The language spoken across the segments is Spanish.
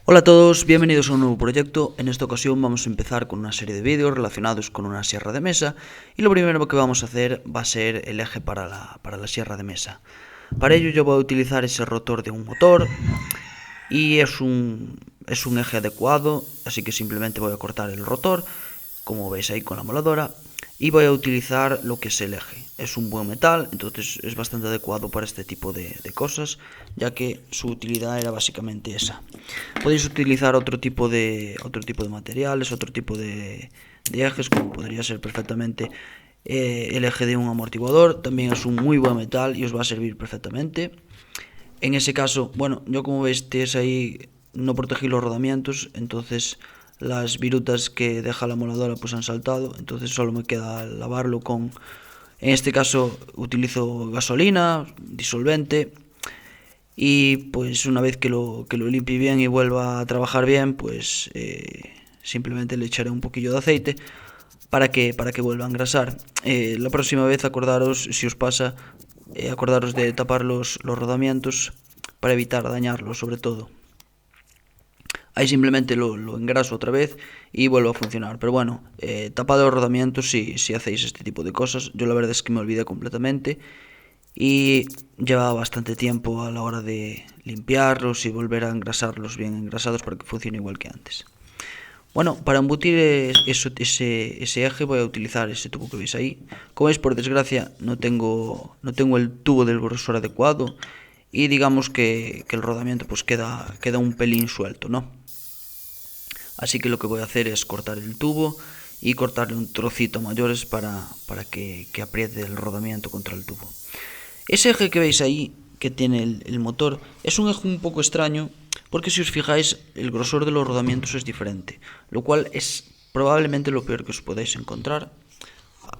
Hola a todos, bienvenidos a un nuevo proyecto. En esta ocasión vamos a empezar con una serie de vídeos relacionados con una sierra de mesa y lo primero que vamos a hacer va a ser el eje para la sierra de mesa. Para ello yo voy a utilizar ese rotor de un motor y es un eje adecuado, así que simplemente voy a cortar el rotor, como veis ahí con la moladora, y voy a utilizar lo que es el eje. Es un buen metal, entonces es bastante adecuado para este tipo de cosas, ya que su utilidad era básicamente esa. Podéis utilizar otro tipo de materiales, otro tipo de ejes, como podría ser perfectamente el eje de un amortiguador. También es un muy buen metal y os va a servir perfectamente. En ese caso, bueno, yo como veis ahí no protegí los rodamientos, entonces las virutas que deja la moladora pues han saltado, entonces solo me queda lavarlo con, en este caso utilizo gasolina, disolvente, y pues una vez que lo limpie bien y vuelva a trabajar bien, pues simplemente le echaré un poquillo de aceite para que vuelva a engrasar. La próxima vez acordaros, si os pasa, acordaros de tapar los rodamientos para evitar dañarlos sobre todo. Ahí simplemente lo engraso otra vez y vuelvo a funcionar. Pero bueno, tapad los rodamientos si hacéis este tipo de cosas. Yo la verdad es que me olvidé completamente y lleva bastante tiempo a la hora de limpiarlos y volver a engrasarlos bien engrasados para que funcione igual que antes. Bueno, para embutir ese eje voy a utilizar ese tubo que veis ahí. Como veis, por desgracia, no tengo el tubo del grosor adecuado y digamos que el rodamiento pues queda un pelín suelto, ¿no? Así que lo que voy a hacer es cortar el tubo y cortarle un trocito mayores para que apriete el rodamiento contra el tubo. Ese eje que veis ahí, que tiene el motor, es un eje un poco extraño porque si os fijáis el grosor de los rodamientos es diferente, lo cual es probablemente lo peor que os podéis encontrar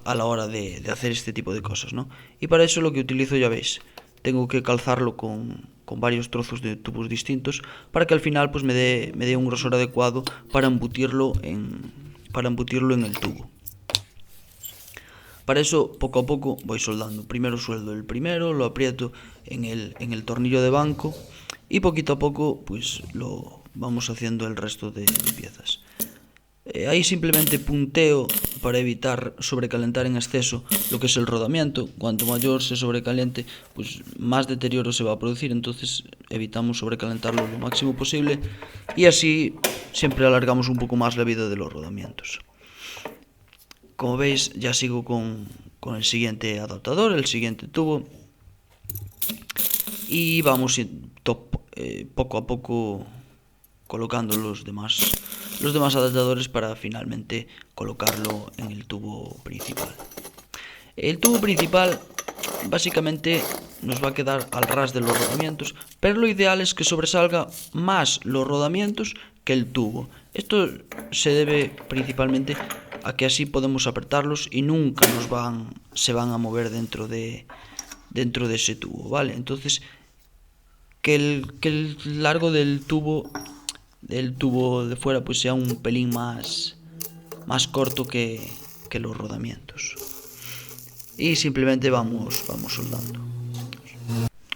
a la hora de hacer este tipo de cosas, ¿no? Y para eso lo que utilizo, ya veis, tengo que calzarlo con varios trozos de tubos distintos para que al final pues me dé un grosor adecuado para embutirlo en el tubo. Para eso, poco a poco, voy soldando. Primero sueldo el primero, lo aprieto en el tornillo de banco y poquito a poco pues lo vamos haciendo el resto de piezas. Ahí simplemente punteo para evitar sobrecalentar en exceso lo que es el rodamiento. Cuanto mayor se sobrecaliente, pues más deterioro se va a producir, entonces evitamos sobrecalentarlo lo máximo posible y así siempre alargamos un poco más la vida de los rodamientos. Como veis, ya sigo con el siguiente adaptador, el siguiente tubo, y vamos poco a poco colocando los demás adaptadores para finalmente colocarlo en el tubo principal. El tubo principal básicamente nos va a quedar al ras de los rodamientos, pero lo ideal es que sobresalga más los rodamientos que el tubo. Esto se debe principalmente a que así podemos apretarlos y nunca se van a mover dentro de ese tubo, ¿vale? Entonces, que el largo del tubo de fuera pues sea un pelín más corto que los rodamientos. Y simplemente vamos soldando.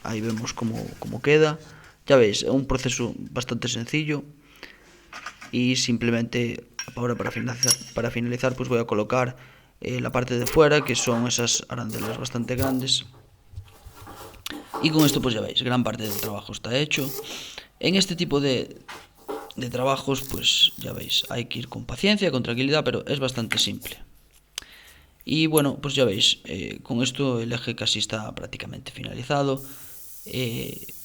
Ahí vemos cómo queda. Ya veis, es un proceso bastante sencillo. Y simplemente ahora para finalizar pues voy a colocar la parte de fuera, que son esas arandelas bastante grandes. Y con esto pues ya veis, gran parte del trabajo está hecho. En este tipo de trabajos pues ya veis, hay que ir con paciencia, con tranquilidad, pero es bastante simple. Y bueno, pues ya veis, con esto el eje casi está prácticamente finalizado.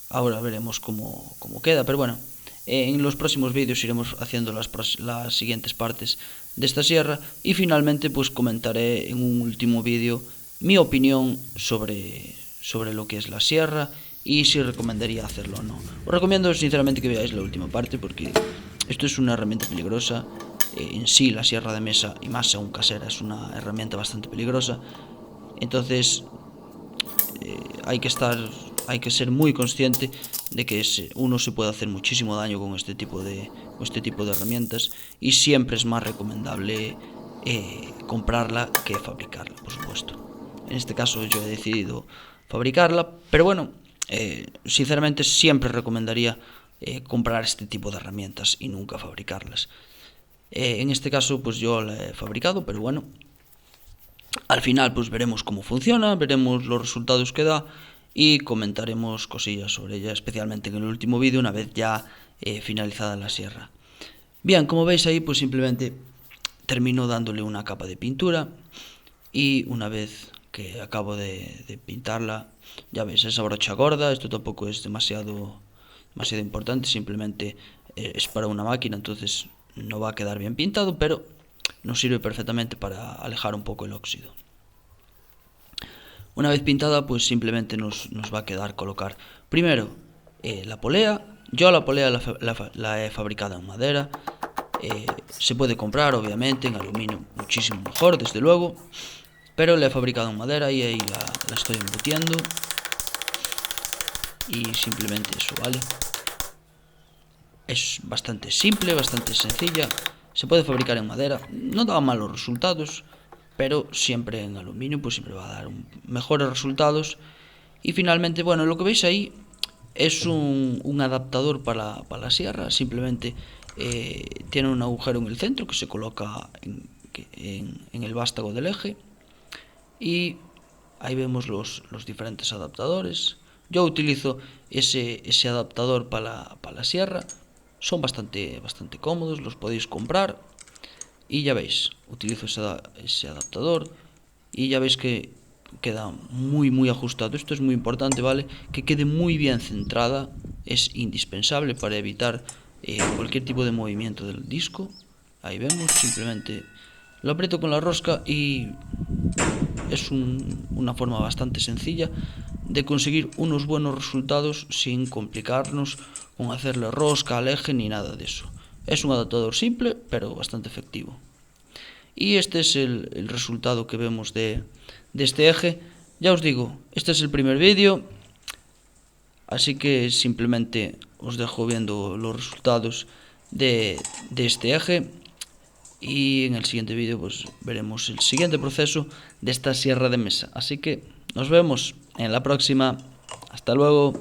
Ahora veremos cómo queda, pero bueno, en los próximos vídeos iremos haciendo las siguientes partes de esta sierra y finalmente pues comentaré en un último vídeo mi opinión sobre lo que es la sierra y si recomendaría hacerlo o no. Os recomiendo sinceramente que veáis la última parte porque esto es una herramienta peligrosa. En sí la sierra de mesa y más aún casera es una herramienta bastante peligrosa, entonces hay que ser muy consciente de que uno se puede hacer muchísimo daño con este tipo de herramientas y siempre es más recomendable comprarla que fabricarla, por supuesto. En este caso yo he decidido fabricarla, pero bueno, sinceramente siempre recomendaría comprar este tipo de herramientas y nunca fabricarlas. En este caso pues yo la he fabricado, pero bueno, al final pues veremos cómo funciona, veremos los resultados que da y comentaremos cosillas sobre ella, especialmente en el último vídeo, una vez ya finalizada la sierra. Bien, como veis ahí pues simplemente termino dándole una capa de pintura y una vez que acabo de pintarla, ya veis, esa brocha gorda, esto tampoco es demasiado importante, simplemente es para una máquina, entonces no va a quedar bien pintado, pero nos sirve perfectamente para alejar un poco el óxido. Una vez pintada, pues simplemente nos va a quedar colocar primero la polea. Yo la polea la he fabricado en madera. Se puede comprar obviamente en aluminio, muchísimo mejor desde luego, pero la he fabricado en madera y ahí la estoy embutiendo. Y simplemente eso, ¿vale? Es bastante simple, bastante sencilla. Se puede fabricar en madera, no da malos resultados, pero siempre en aluminio pues siempre va a dar mejores resultados. Y finalmente, bueno, lo que veis ahí es un adaptador para la sierra. Simplemente tiene un agujero en el centro que se coloca en el vástago del eje. Y ahí vemos los diferentes adaptadores. Yo utilizo ese adaptador para la sierra. Son bastante cómodos, los podéis comprar. Y ya veis, utilizo ese adaptador y ya veis que queda muy ajustado. Esto es muy importante, ¿vale? Que quede muy bien centrada, es indispensable para evitar cualquier tipo de movimiento del disco. Ahí vemos, simplemente lo aprieto con la rosca y es una forma bastante sencilla de conseguir unos buenos resultados sin complicarnos con hacerle rosca al eje ni nada de eso. Es un adaptador simple, pero bastante efectivo. Y este es el resultado que vemos de este eje. Ya os digo, este es el primer vídeo, así que simplemente os dejo viendo los resultados de este eje. Y en el siguiente vídeo pues veremos el siguiente proceso de esta sierra de mesa. Así que nos vemos en la próxima. Hasta luego.